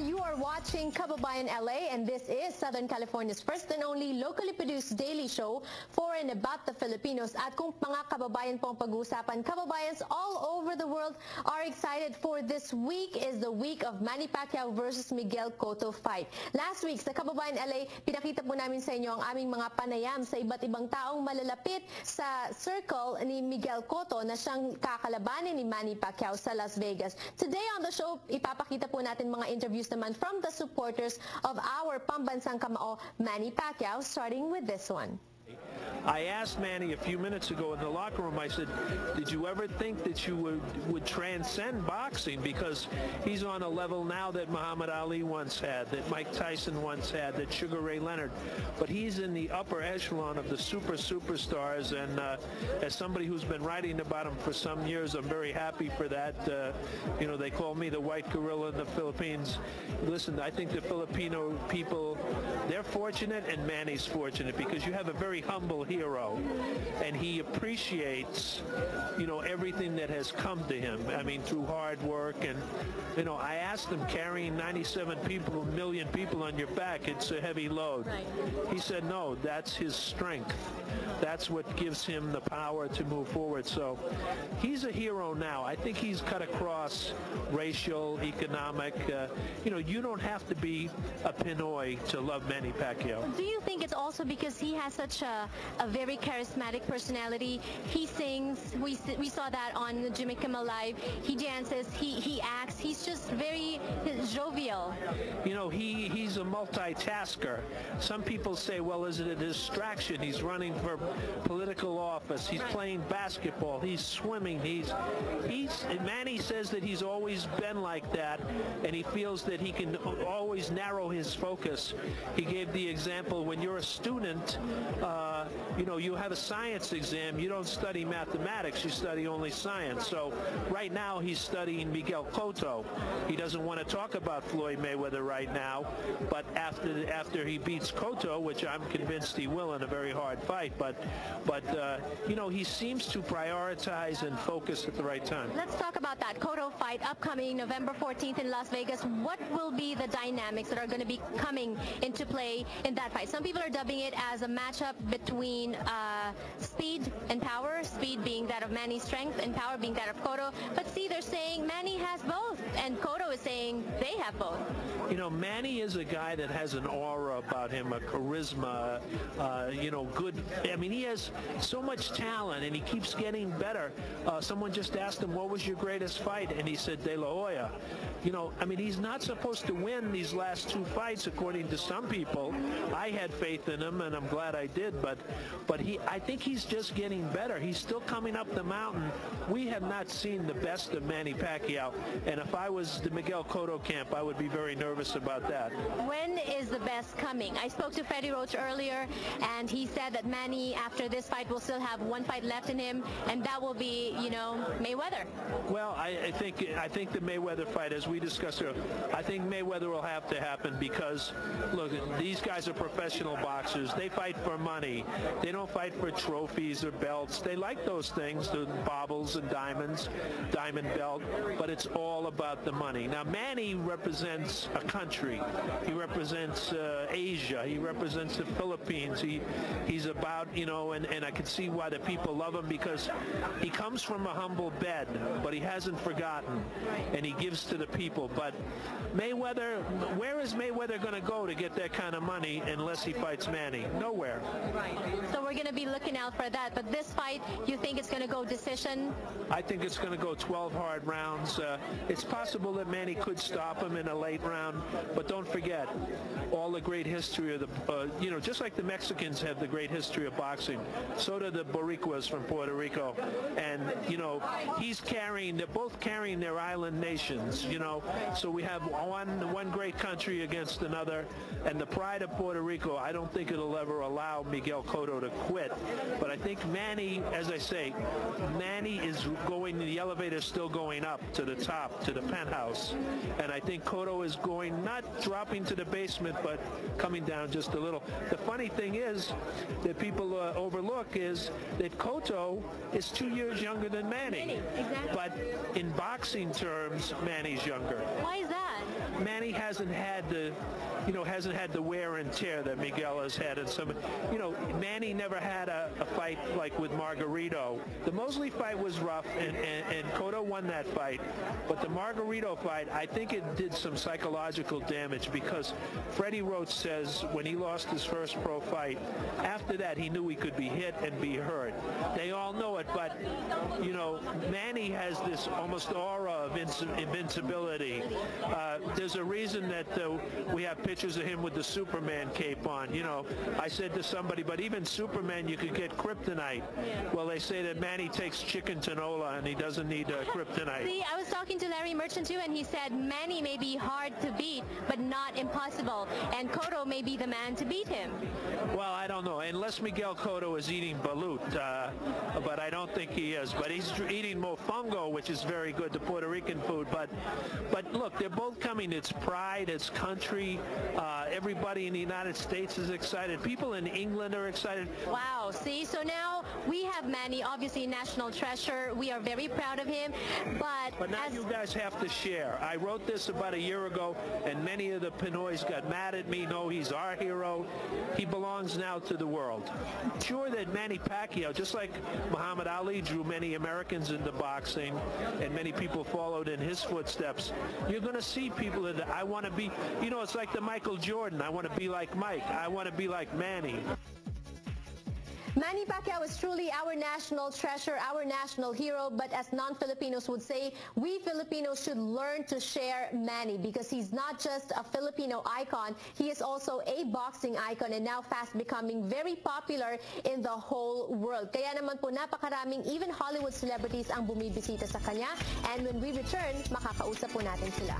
everyone. You are watching Kababayan LA, and this is Southern California's first and only locally produced daily show for and about the Filipinos. At kung mga kababayan pong pag-uusapan, kababayans all over the world are excited for this week is the week of Manny Pacquiao versus Miguel Cotto fight. Last week sa Kababayan LA, pinakita po namin sa inyo ang aming mga panayam sa iba't ibang taong malalapit sa circle ni Miguel Cotto na siyang kakalabanin ni Manny Pacquiao sa Las Vegas. Today on the show, ipapakita po natin mga interviews naman from the supporters of our pambansang kamao, Manny Pacquiao, starting with this one. I asked Manny a few minutes ago in the locker room, I said, did you ever think that you would transcend boxing? Because he's on a level now that Muhammad Ali once had, that Mike Tyson once had, that Sugar Ray Leonard. But he's in the upper echelon of the superstars, and as somebody who's been writing about him for some years, I'm very happy for that. You know, they call me the white gorilla in the Philippines. Listen, I think the Filipino people, they're fortunate, and Manny's fortunate, because you have a very humble hero, and he appreciates, you know, everything that has come to him. I mean, through hard work, and you know, I asked him, carrying 97 million people on your back, it's a heavy load. Right. He said, no, that's his strength. That's what gives him the power to move forward. So he's a hero now. I think he's cut across racial, economic. You know, you don't have to be a Pinoy to love Manny Pacquiao. Do you think it's also because he has such a very charismatic personality? He sings. We saw that on Jimmy Kimmel Live. He dances. He acts. He's just very jovial. You know, he's a multitasker. Some people say, well, is it a distraction? He's running for political office. He's playing basketball. He's swimming. Manny says that he's always been like that, and he feels that he can always narrow his focus. He gave the example, when you're a student, you know, you have a science exam, you don't study mathematics, you study only science. So right now he's studying Miguel Cotto. He doesn't want to talk about Floyd Mayweather right now, but after he beats Cotto, which I'm convinced he will in a very hard fight, but you know, he seems to prioritize and focus at the right time. Let's talk about that Cotto fight upcoming November 14th in Las Vegas. What will be the dynamics that are going to be coming into play in that fight? Some people are dubbing it as a matchup between speed and power, speed being that of Manny's strength and power being that of Cotto. But see, they're saying Manny has both, and Cotto is saying they have both. You know, Manny is a guy that has an aura about him, a charisma, you know, good. I mean, he has so much talent, and he keeps getting better. Someone just asked him, what was your greatest fight? And he said, De La Hoya. You know, I mean, he's not supposed to win these last two fights, according to some people. I had faith in him, and I'm glad I did, but I think he's just getting better. He's still coming up the mountain. We have not seen the best of Manny Pacquiao, and if I was the Miguel Cotto camp, I would be very nervous about that. When is the best coming? I spoke to Freddie Roach earlier, and he said that Manny, after this fight, will still have one fight left in him, and that will be, you know, Mayweather. Well, I think the Mayweather fight, as we discussed earlier, I think Mayweather will have to happen, because, look, these guys are professional boxers. They fight for money. They don't fight for trophies or belts. They like those things, the baubles and diamonds, diamond belt, but it's all about the money. Now, Manny represents a country. He represents Asia. He represents the Philippines. He's about, you know, and I can see why the people love him, because he comes from a humble bed, but he hasn't forgotten, and he gives to the people. But Mayweather, where is Mayweather going to go to get that kind of money unless he fights Manny? Nowhere. Right. So we're going to be looking out for that. But this fight, you think it's going to go decision? I think it's going to go 12 hard rounds. It's possible that Manny could stop him in a late round, but don't forget all the great history of the, you know, just like the Mexicans have the great history of boxing, so do the Boricuas from Puerto Rico. And, you know, they're both carrying their island nations, you know. So we have one great country against another, and the pride of Puerto Rico, I don't think it'll ever allow Miguel Cotto to quit. But I think Manny, as I say, Manny is going, the elevator's still going up to the top, to the penthouse. And I think Cotto is going, not dropping to the basement, but coming down just a little. The funny thing is that people overlook is that Cotto is 2 years younger than Manny. Exactly. But in boxing terms, Manny's younger. Why is that? Manny hasn't had the, hasn't had the wear and tear that Miguel has had. And some, Manny never had a fight like with Margarito. The Mosley fight was rough, and Cotto won that fight. But the Margarito fight, I think it did some psychological damage, because Freddie Roach says when he lost his first pro fight, after that he knew he could be hit and be hurt. They all know it, but, Manny has this almost aura of invincibility. There's a reason that we have pictures of him with the Superman cape on. I said to somebody, but even Superman, you could get kryptonite. Well, they say that Manny takes chicken tinola and he doesn't need kryptonite. See, I was talking to Larry Merchant too, and he said Manny may be hard to beat, but not impossible. And Cotto may be the man to beat him. Well, I don't know. Unless Miguel Cotto is eating balut, but I don't think he is. But he's eating mofongo, which is very good, the Puerto Rican food. But look, they're both coming. It's pride, it's country. Everybody in the United States is excited. People in England are excited. Wow, see, so now we have Manny, obviously national treasure. We are very proud of him. But now you guys have to share. I wrote this about a year ago, and many of the Pinoys got mad at me. No, he's our hero. He belongs now to the world. Sure that Manny Pacquiao, just like Muhammad Ali drew many Americans into boxing, and many people followed in his footsteps, you're going to see people that I want to be, it's like the Michael Jordan. I want to be like Mike. I want to be like Manny. Manny Pacquiao is truly our national treasure, our national hero, but as non-Filipinos would say, we Filipinos should learn to share Manny, because he's not just a Filipino icon, he is also a boxing icon and now fast becoming very popular in the whole world. Kaya naman po napakaraming even Hollywood celebrities ang bumibisita sa kanya, and when we return, makakausap po natin sila.